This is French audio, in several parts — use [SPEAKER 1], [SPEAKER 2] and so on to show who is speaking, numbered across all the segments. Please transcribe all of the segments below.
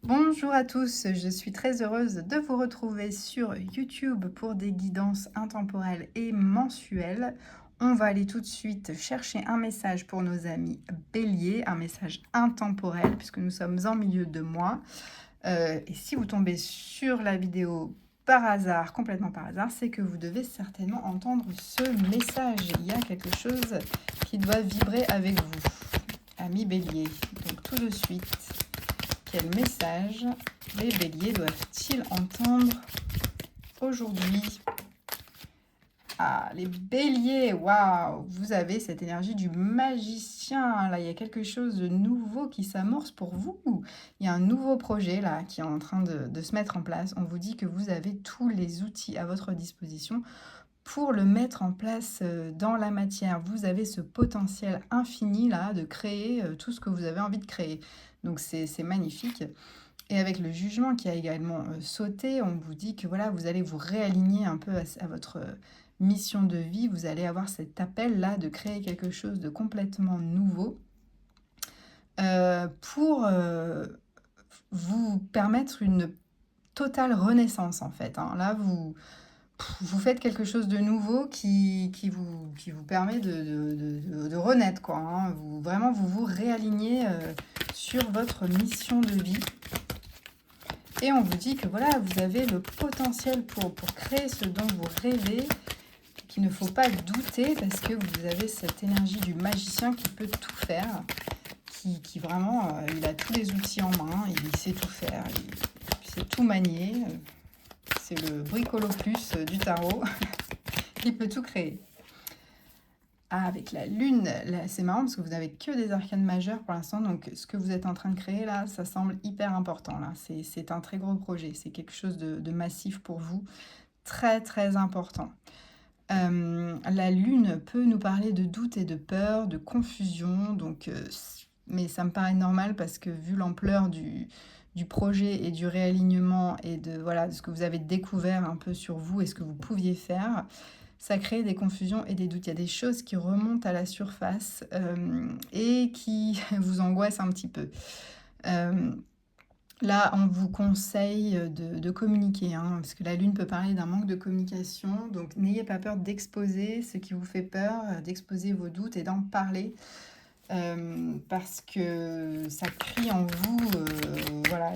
[SPEAKER 1] Bonjour à tous, je suis très heureuse de vous retrouver sur YouTube pour des guidances intemporelles et mensuelles. On va aller tout de suite chercher un message pour nos amis béliers, un message intemporel puisque nous sommes en milieu de mois. Et si vous tombez sur la vidéo par hasard, complètement par hasard, c'est que vous devez certainement entendre ce message. Il y a quelque chose qui doit vibrer avec vous, amis béliers. Donc tout de suite, quel message les béliers doivent-ils entendre aujourd'hui? Ah, les béliers, waouh, vous avez cette énergie du magicien. Là, il y a quelque chose de nouveau qui s'amorce pour vous. Il y a un nouveau projet là qui est en train de se mettre en place. On vous dit que vous avez tous les outils à votre disposition pour le mettre en place dans la matière. Vous avez ce potentiel infini là de créer tout ce que vous avez envie de créer. Donc c'est magnifique. Et avec le jugement qui a également sauté, on vous dit que voilà, vous allez vous réaligner un peu à votre mission de vie. Vous allez avoir cet appel-là de créer quelque chose de complètement nouveau pour vous permettre une totale renaissance en fait. Hein. Là, vous faites quelque chose de nouveau qui vous permet de renaître. Quoi, hein. Vraiment, vous vous réalignez sur votre mission de vie. Et on vous dit que voilà, vous avez le potentiel pour créer ce dont vous rêvez, qu'il ne faut pas douter parce que vous avez cette énergie du magicien qui peut tout faire, qui vraiment, il a tous les outils en main, il sait tout faire, il sait tout manier. C'est le bricolo plus du tarot, il peut tout créer. Ah, avec la lune, c'est marrant parce que vous n'avez que des arcanes majeures pour l'instant, donc ce que vous êtes en train de créer là, ça semble hyper important là. C'est un très gros projet, c'est quelque chose de massif pour vous, très très important. La lune peut nous parler de doute et de peur, de confusion, donc, mais ça me paraît normal parce que vu l'ampleur du projet et du réalignement et de, voilà, de ce que vous avez découvert un peu sur vous et ce que vous pouviez faire, ça crée des confusions et des doutes. Il y a des choses qui remontent à la surface et qui vous angoissent un petit peu. Là, on vous conseille de communiquer, hein, parce que la lune peut parler d'un manque de communication. Donc, n'ayez pas peur d'exposer ce qui vous fait peur, d'exposer vos doutes et d'en parler. Parce que ça crie en vous, voilà,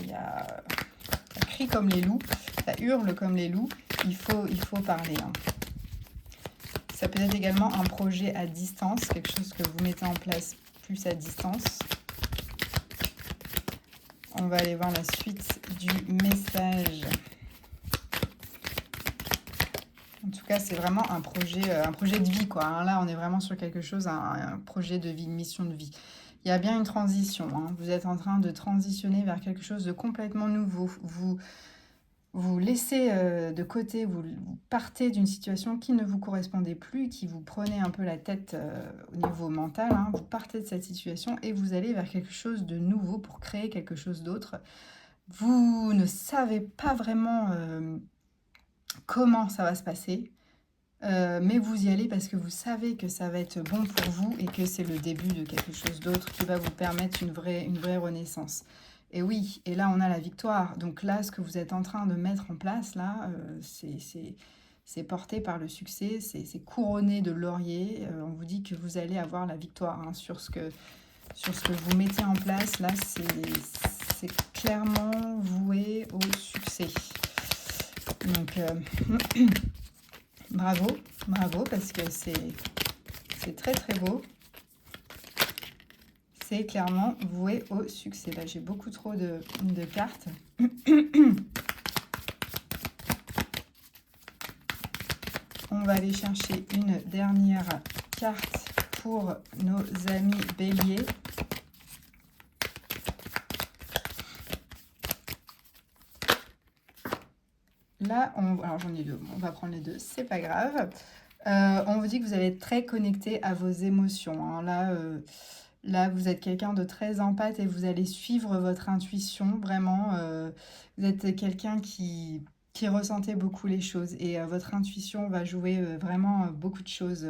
[SPEAKER 1] ça crie comme les loups, ça hurle comme les loups. Il faut parler. Hein. Ça peut être également un projet à distance, quelque chose que vous mettez en place plus à distance. On va aller voir la suite du message. En tout cas, c'est vraiment un projet de vie, quoi. Hein. Là, on est vraiment sur quelque chose, un projet de vie, une mission de vie. Il y a bien une transition. Hein. Vous êtes en train de transitionner vers quelque chose de complètement nouveau. Vous laissez de côté, vous partez d'une situation qui ne vous correspondait plus, qui vous prenait un peu la tête au niveau mental. Hein. Vous partez de cette situation et vous allez vers quelque chose de nouveau pour créer quelque chose d'autre. Vous ne savez pas vraiment comment ça va se passer, mais vous y allez parce que vous savez que ça va être bon pour vous et que c'est le début de quelque chose d'autre qui va vous permettre une vraie renaissance. Et oui, et là on a la victoire. Donc là, ce que vous êtes en train de mettre en place, là, c'est porté par le succès, c'est couronné de laurier. On vous dit que vous allez avoir la victoire hein, sur ce que vous mettez en place. Là, c'est clairement voué au succès. Donc, bravo, parce que c'est très très beau. C'est clairement voué au succès. Là, j'ai beaucoup trop de cartes. On va aller chercher une dernière carte pour nos amis béliers. Là, alors j'en ai deux, on va prendre les deux, c'est pas grave. On vous dit que vous allez être très connecté à vos émotions. Hein. Là, vous êtes quelqu'un de très empathe et vous allez suivre votre intuition. Vraiment, vous êtes quelqu'un qui ressentez beaucoup les choses. Et votre intuition va jouer vraiment beaucoup de choses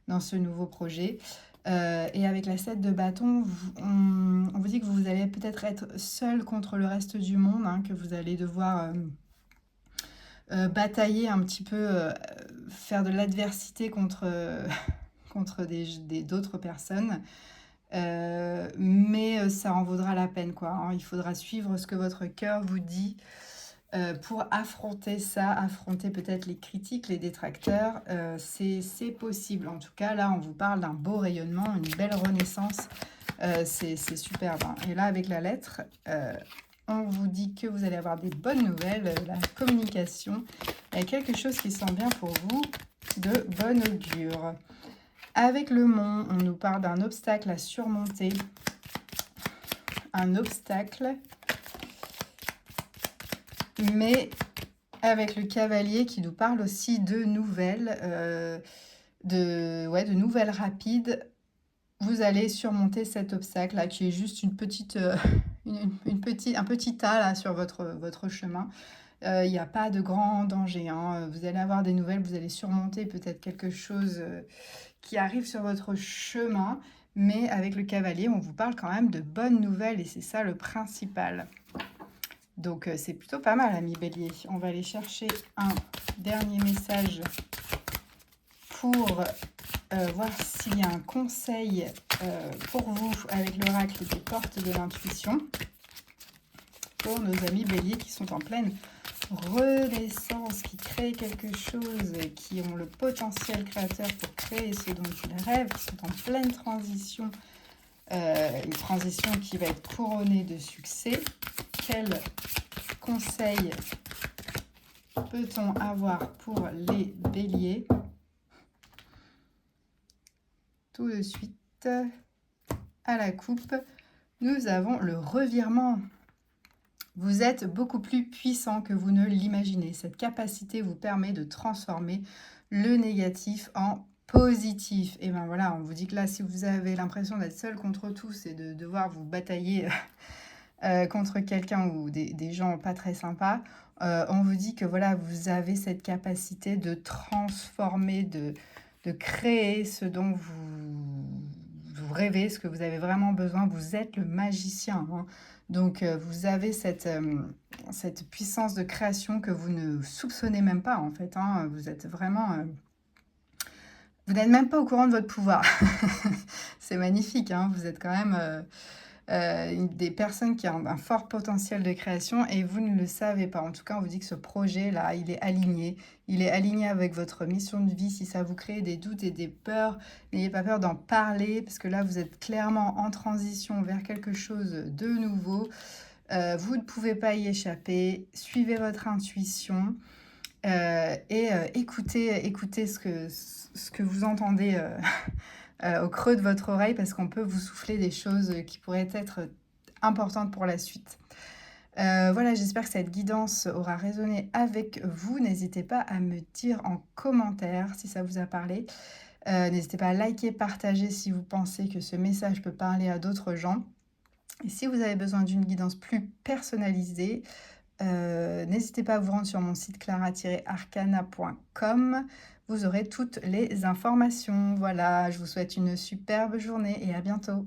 [SPEAKER 1] dans ce nouveau projet. Et avec la 7 de bâton, on vous dit que vous allez peut-être être seul contre le reste du monde, hein, que vous allez devoir batailler un petit peu, faire de l'adversité contre, contre d'autres personnes. Mais ça en vaudra la peine, quoi, hein. Il faudra suivre ce que votre cœur vous dit pour affronter ça, affronter peut-être les critiques, les détracteurs. C'est possible. En tout cas, là, on vous parle d'un beau rayonnement, une belle renaissance. C'est superbe, hein. Et là, avec la lettre, on vous dit que vous allez avoir des bonnes nouvelles, la communication. Il y a quelque chose qui sent bien pour vous, de bon augure. Avec le mont, on nous parle d'un obstacle à surmonter. Un obstacle. Mais avec le cavalier qui nous parle aussi de nouvelles, de nouvelles rapides, vous allez surmonter cet obstacle-là, qui est juste une petite, un petit tas là, sur votre chemin. Il n'y a pas de grand danger, hein. Vous allez avoir des nouvelles, vous allez surmonter peut-être quelque chose qui arrive sur votre chemin, mais avec le cavalier, on vous parle quand même de bonnes nouvelles et c'est ça le principal. Donc c'est plutôt pas mal, ami Bélier. On va aller chercher un dernier message pour voir s'il y a un conseil pour vous avec l'oracle des portes de l'intuition. Pour nos amis Bélier qui sont en pleine renaissance, qui créent quelque chose, qui ont le potentiel créateur pour créer ce dont ils rêvent, qui sont en pleine transition, une transition qui va être couronnée de succès. Quel conseil peut-on avoir pour les béliers? Tout de suite, à la coupe, nous avons le revirement. Vous êtes beaucoup plus puissant que vous ne l'imaginez. Cette capacité vous permet de transformer le négatif en positif. Et ben voilà, on vous dit que là, si vous avez l'impression d'être seul contre tous et de devoir vous batailler contre quelqu'un ou des gens pas très sympas, on vous dit que voilà, vous avez cette capacité de transformer, de créer ce dont vous rêvez, ce que vous avez vraiment besoin. Vous êtes le magicien, hein. Donc, vous avez cette puissance de création que vous ne soupçonnez même pas, en fait, hein. Vous êtes vraiment... vous n'êtes même pas au courant de votre pouvoir. C'est magnifique, hein. Vous êtes quand même des personnes qui ont un fort potentiel de création et vous ne le savez pas. En tout cas, on vous dit que ce projet-là, il est aligné. Il est aligné avec votre mission de vie. Si ça vous crée des doutes et des peurs, n'ayez pas peur d'en parler parce que là, vous êtes clairement en transition vers quelque chose de nouveau. Vous ne pouvez pas y échapper. Suivez votre intuition et écoutez ce que vous entendez au creux de votre oreille parce qu'on peut vous souffler des choses qui pourraient être importantes pour la suite. Voilà, j'espère que cette guidance aura résonné avec vous. N'hésitez pas à me dire en commentaire si ça vous a parlé. N'hésitez pas à liker, partager si vous pensez que ce message peut parler à d'autres gens. Et si vous avez besoin d'une guidance plus personnalisée, n'hésitez pas à vous rendre sur mon site clara-arcana.com. Vous aurez toutes les informations. Voilà, je vous souhaite une superbe journée et à bientôt.